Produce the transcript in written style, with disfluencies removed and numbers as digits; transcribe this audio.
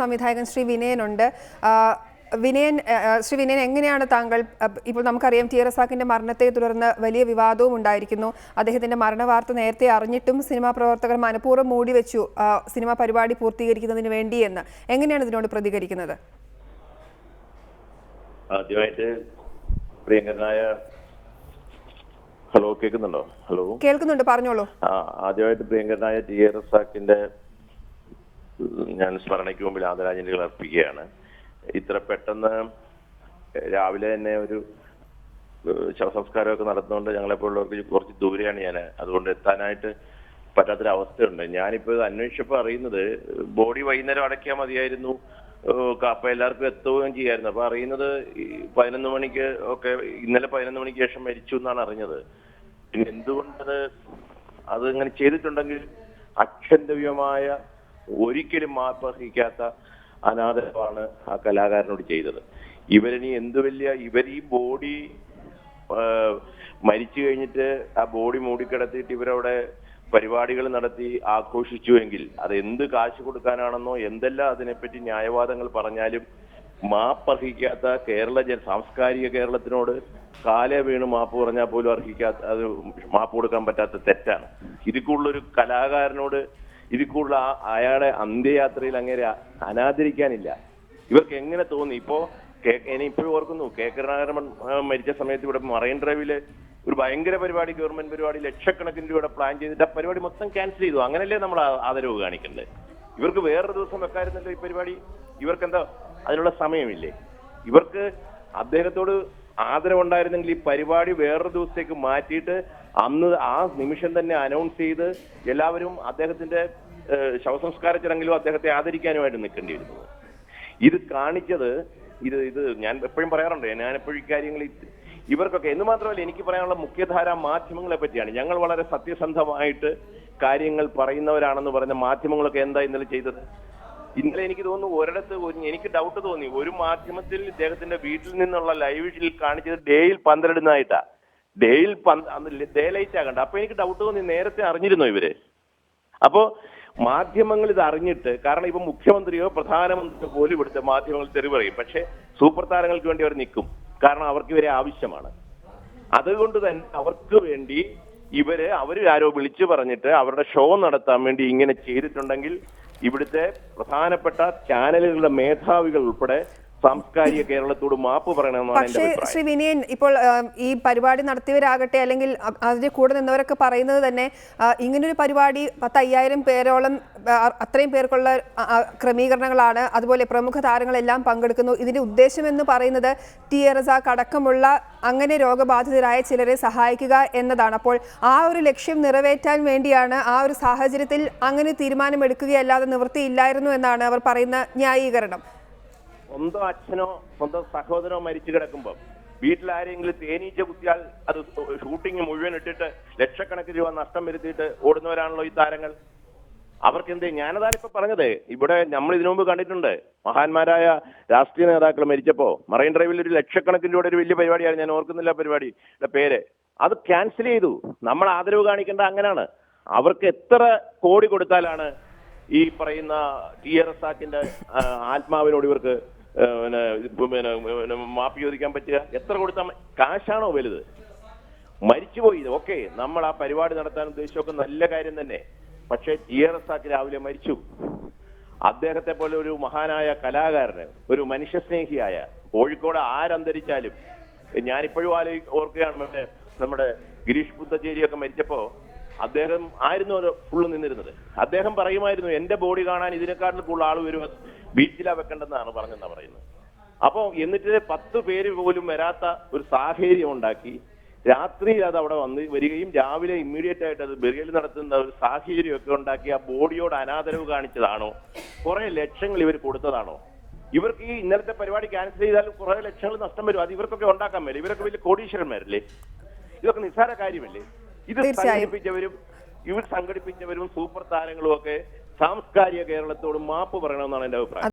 സംവിധായകൻ ശ്രീ വിനയനുണ്ട്. ശ്രീ വിനയൻ, എങ്ങനെയാണ് താങ്കൾ, ഇപ്പോൾ നമുക്കറിയാം ടി റസാഖിന്റെ മരണത്തെ തുടർന്ന് വലിയ വിവാദവും ഉണ്ടായിരിക്കുന്നു. അദ്ദേഹത്തിന്റെ മരണവാർത്ത നേരത്തെ അറിഞ്ഞിട്ടും സിനിമാ പ്രവർത്തകർ മനഃപൂർവ്വം മൂടിവെച്ചു സിനിമാ പരിപാടി പൂർത്തീകരിക്കുന്നതിന് വേണ്ടിയെന്ന്. എങ്ങനെയാണ് ഇതിനോട് പ്രതികരിക്കുന്നത്? ആദ്യമായിട്ട് പ്രിയങ്കരനായ ഹലോ കേൾക്കുന്നുണ്ടോ? ഹലോ കേൾക്കുന്നുണ്ട്, പറഞ്ഞോളൂ. ആദ്യമായിട്ട് പ്രിയങ്കരനായ ടി റസാഖിന്റെ ഞാൻ സ്മരണയ്ക്ക് മുമ്പിൽ ആദരാഞ്ജലികൾ അർപ്പിക്കുകയാണ്. ഇത്ര പെട്ടെന്ന് രാവിലെ തന്നെ ഒരു ശവസംസ്കാരമൊക്കെ നടത്തുന്നതുകൊണ്ട് ഞങ്ങളെപ്പോലുള്ളവർക്ക് കുറച്ച് ദൂരെയാണ് ഞാൻ, അതുകൊണ്ട് എത്താനായിട്ട് പറ്റാത്തൊരവസ്ഥയുണ്ട്. ഞാനിപ്പോൾ ഇത് അന്വേഷിച്ചപ്പോൾ അറിയുന്നത് ബോഡി വൈകുന്നേരം അടയ്ക്കാൻ മതിയായിരുന്നു, അപ്പൊ എല്ലാവർക്കും എത്തുകയും ചെയ്യായിരുന്നു. അപ്പൊ അറിയുന്നത് 11 മണിക്ക് ഒക്കെ, ഇന്നലെ 11 മണിക്ക് ശേഷം മരിച്ചു എന്നാണ് അറിഞ്ഞത്. പിന്നെ എന്തുകൊണ്ടത് അത് ഇങ്ങനെ ചെയ്തിട്ടുണ്ടെങ്കിൽ അക്ഷന്തവ്യമായ ഒരിക്കലും മാപ്പർഹിക്കാത്ത അനാദരവാണ് ആ കലാകാരനോട് ചെയ്തത്. ഇവരിനി എന്ത് വലിയ ഈ ബോഡി മരിച്ചു കഴിഞ്ഞിട്ട് ആ ബോഡി മൂടിക്കിടത്തിയിട്ട് ഇവരവിടെ പരിപാടികൾ നടത്തി ആഘോഷിച്ചുവെങ്കിൽ അത് എന്ത് കാശ് കൊടുക്കാനാണെന്നോ എന്തെല്ലാം അതിനെപ്പറ്റി ന്യായവാദങ്ങൾ പറഞ്ഞാലും മാപ്പർഹിക്കാത്ത സാംസ്കാരിക കേരളത്തിനോട് കാലേ വീണ് മാപ്പ് പറഞ്ഞാൽ പോലും അർഹിക്കാത്ത, അത് മാപ്പ് കൊടുക്കാൻ പറ്റാത്ത തെറ്റാണ്. ഇതിൽ കൂടുതലൊരു കലാകാരനോട് ഇതിൽ കൂടുതൽ അയാളെ അന്ത്യയാത്രയിൽ അങ്ങനെ അനാദരിക്കാനില്ല. ഇവർക്ക് എങ്ങനെ തോന്നി? ഇപ്പോഴും ഓർക്കുന്നു, കരുണാകരൻ മരിച്ച സമയത്ത് ഇവിടെ മറൈൻ ഡ്രൈവില് ഒരു ഭയങ്കര പരിപാടി, ഗവൺമെന്റ് പരിപാടി, ലക്ഷക്കണക്കിന് രൂപയുടെ പ്ലാൻ ചെയ്തിട്ട് ആ പരിപാടി മൊത്തം ക്യാൻസൽ ചെയ്തു. അങ്ങനല്ലേ നമ്മൾ ആദരവ് കാണിക്കണ്ടേ? ഇവർക്ക് വേറൊരു ദിവസം വെക്കായിരുന്നല്ലോ ഈ പരിപാടി. ഇവർക്ക് എന്താ അതിനുള്ള സമയമില്ലേ? ഇവർക്ക് അദ്ദേഹത്തോട് ആദരവുണ്ടായിരുന്നെങ്കിൽ ഈ പരിപാടി വേറൊരു ദിവസത്തേക്ക് മാറ്റിയിട്ട് അന്ന് ആ നിമിഷം തന്നെ അനൗൺസ് ചെയ്ത് എല്ലാവരും അദ്ദേഹത്തിന്റെ ശവസംസ്കാര ചടങ്ങിലും അദ്ദേഹത്തെ ആദരിക്കാനുമായിട്ട് നിൽക്കേണ്ടി വരുന്നത്. ഇത് കാണിച്ചത് ഇത് ഞാൻ എപ്പോഴും പറയാറുണ്ട്, ഞാൻ എപ്പോഴും ഇക്കാര്യങ്ങൾ ഇവർക്കൊക്കെ എന്ന് മാത്രമല്ല, എനിക്ക് പറയാനുള്ള മുഖ്യധാരാ മാധ്യമങ്ങളെ പറ്റിയാണ്. ഞങ്ങൾ വളരെ സത്യസന്ധമായിട്ട് കാര്യങ്ങൾ പറയുന്നവരാണെന്ന് പറഞ്ഞ മാധ്യമങ്ങളൊക്കെ എന്താ ഇന്നലെ ചെയ്തത്? ഇന്നലെ എനിക്ക് തോന്നുന്നു ഒരിടത്ത് എനിക്ക് ഡൗട്ട് തോന്നി. ഒരു മാധ്യമത്തിൽ ഇദ്ദേഹത്തിന്റെ വീട്ടിൽ നിന്നുള്ള ലൈവിൽ കാണിച്ചത് ഡേയിൽ 12 ഡേയിൽ ഡേ ലൈറ്റ് ആകണ്ട. അപ്പൊ എനിക്ക് ഡൗട്ട് തോന്നി, നേരത്തെ അറിഞ്ഞിരുന്നോ ഇവര്? അപ്പോ മാധ്യമങ്ങൾ ഇത് അറിഞ്ഞിട്ട്, കാരണം ഇപ്പൊ മുഖ്യമന്ത്രിയോ പ്രധാനമന്ത്രിയോ പോലും ഇവിടുത്തെ മാധ്യമങ്ങൾ തെറി പറയും, പക്ഷെ സൂപ്പർ താരങ്ങൾക്ക് വേണ്ടി അവർ നിൽക്കും, കാരണം അവർക്ക് ഇവരെ ആവശ്യമാണ്. അതുകൊണ്ട് തന്നെ അവർക്ക് വേണ്ടി അവര് ആരോ വിളിച്ചു പറഞ്ഞിട്ട് അവരുടെ ഷോ നടത്താൻ വേണ്ടി ഇങ്ങനെ ചെയ്തിട്ടുണ്ടെങ്കിൽ ഇവിടുത്തെ പ്രധാനപ്പെട്ട ചാനലുകളുടെ മേധാവികൾ ഉൾപ്പെടെ സാംസ്കാരിക കേരളത്തോട് മാപ്പ് പറയണമെന്നാണ് എന്റെ അഭിപ്രായം. ശ്രീ വിനയൻ, ഇപ്പോൾ ഈ പരിപാടി നടത്തിയവരാകട്ടെ അല്ലെങ്കിൽ അതിന്റെ കൂടെ നിന്നവരൊക്കെ പറയുന്നത് തന്നെ ഇങ്ങനൊരു പരിപാടി 10,000 പേരോളം, അത്രയും പേർക്കുള്ള ക്രമീകരണങ്ങളാണ്, അതുപോലെ പ്രമുഖ താരങ്ങളെല്ലാം പങ്കെടുക്കുന്നു. ഇതിന്റെ ഉദ്ദേശം എന്ന് പറയുന്നത് ടി റസാഖ് അടക്കമുള്ള അങ്ങനെ രോഗബാധിതരായ ചിലരെ സഹായിക്കുക എന്നതാണ്. അപ്പോൾ ആ ഒരു ലക്ഷ്യം നിറവേറ്റാൻ വേണ്ടിയാണ് ആ ഒരു സാഹചര്യത്തിൽ അങ്ങനെ തീരുമാനമെടുക്കുകയല്ലാതെ നിവൃത്തിയില്ലായിരുന്നു എന്നാണ് അവർ പറയുന്ന ന്യായീകരണം. സ്വന്തം അച്ഛനോ സ്വന്തം സഹോദരനോ മരിച്ചു കിടക്കുമ്പോൾ വീട്ടിലാരെങ്കിലും തേനീച്ച കുത്തിയാൽ അത് ഷൂട്ടിങ് മുഴുവൻ ഇട്ടിട്ട് ലക്ഷക്കണക്കിന് രൂപ നഷ്ടം വരുത്തിയിട്ട് ഓടുന്നവരാണല്ലോ ഈ താരങ്ങൾ. അവർക്ക് എന്തേ? ഞാനതാണിപ്പോ പറഞ്ഞത്. ഇവിടെ നമ്മൾ ഇതിനു മുമ്പ് കണ്ടിട്ടുണ്ട്, മഹാന്മാരായ രാഷ്ട്രീയ നേതാക്കൾ മരിച്ചപ്പോ മറൈൻ ഡ്രൈവിൽ ഒരു ലക്ഷക്കണക്കിന് രൂപയുടെ ഒരു വലിയ പരിപാടിയാണ്, ഞാൻ ഓർക്കുന്നില്ല പരിപാടിയുടെ പേര്, അത് ക്യാൻസൽ ചെയ്തു. നമ്മൾ ആദരവ് കാണിക്കേണ്ട അങ്ങനെയാണ്. അവർക്ക് എത്ര കോടി കൊടുത്താലാണ് ഈ പറയുന്ന ടി റസാഖിന്റെ ആത്മാവിനോട് ഇവർക്ക് മാപ്പ് ചോദിക്കാൻ പറ്റുക? എത്ര കൊടുത്താൽ? കാശാണോ വലുത്? മരിച്ചുപോയി, ഓക്കെ, നമ്മൾ ആ പരിപാടി നടത്താൻ ഉദ്ദേശിച്ചൊക്കെ നല്ല കാര്യം തന്നെ. പക്ഷെ ടി റസാഖ് രാവിലെ മരിച്ചു. അദ്ദേഹത്തെ പോലെ ഒരു മഹാനായ കലാകാരന്, ഒരു മനുഷ്യസ്നേഹിയായ, കോഴിക്കോട് ആരന്തരിച്ചാലും, ഞാനിപ്പോഴും ഓർക്കുകയാണ്, നമ്മുടെ ഗിരീഷ് പുത്തഞ്ചേരിയൊക്കെ മരിച്ചപ്പോ അദ്ദേഹം ആയിരുന്നു അത് ഫുള്ള് നിന്നിരുന്നത്. അദ്ദേഹം പറയുമായിരുന്നു, എന്റെ ബോഡി കാണാൻ ഇതിനെക്കാട്ടിൽ കൂടുതൽ ആൾ വരും, ബീച്ചിലാ വെക്കേണ്ടെന്നാണ് പറഞ്ഞെന്നാ പറയുന്നത്. അപ്പൊ എന്നിട്ട് 10 പേര് പോലും വരാത്ത ഒരു സാഹചര്യം ഉണ്ടാക്കി രാത്രി അത് അവിടെ വരികയും രാവിലെ ഇമ്മീഡിയറ്റ് ആയിട്ട് അത് ബെറിയൽ നടത്തുന്ന ഒരു സാഹചര്യമൊക്കെ ഉണ്ടാക്കി ആ ബോഡിയോട് അനാദരവ് കാണിച്ചതാണോ? കുറെ ലക്ഷങ്ങൾ ഇവർ കൊടുത്തതാണോ? ഇവർക്ക് ഈ ഇന്നലത്തെ പരിപാടി ക്യാൻസൽ ചെയ്താലും കുറെ ലക്ഷങ്ങൾ നഷ്ടം വരും. അത് ഇവർക്കൊക്കെ ഉണ്ടാക്കാൻ പറ്റില്ല. ഇവരൊക്കെ വലിയ കോടീശ്വരന്മാരല്ലേ? ഇതൊക്കെ നിസ്സാര കാര്യമല്ലേ? ഇത് സംഘടിപ്പിച്ചവരും സൂപ്പർ താരങ്ങളും ഒക്കെ സാംസ്കാരിക കേരളത്തോട് മാപ്പ് പറയണമെന്നാണ് എന്റെ അഭിപ്രായം.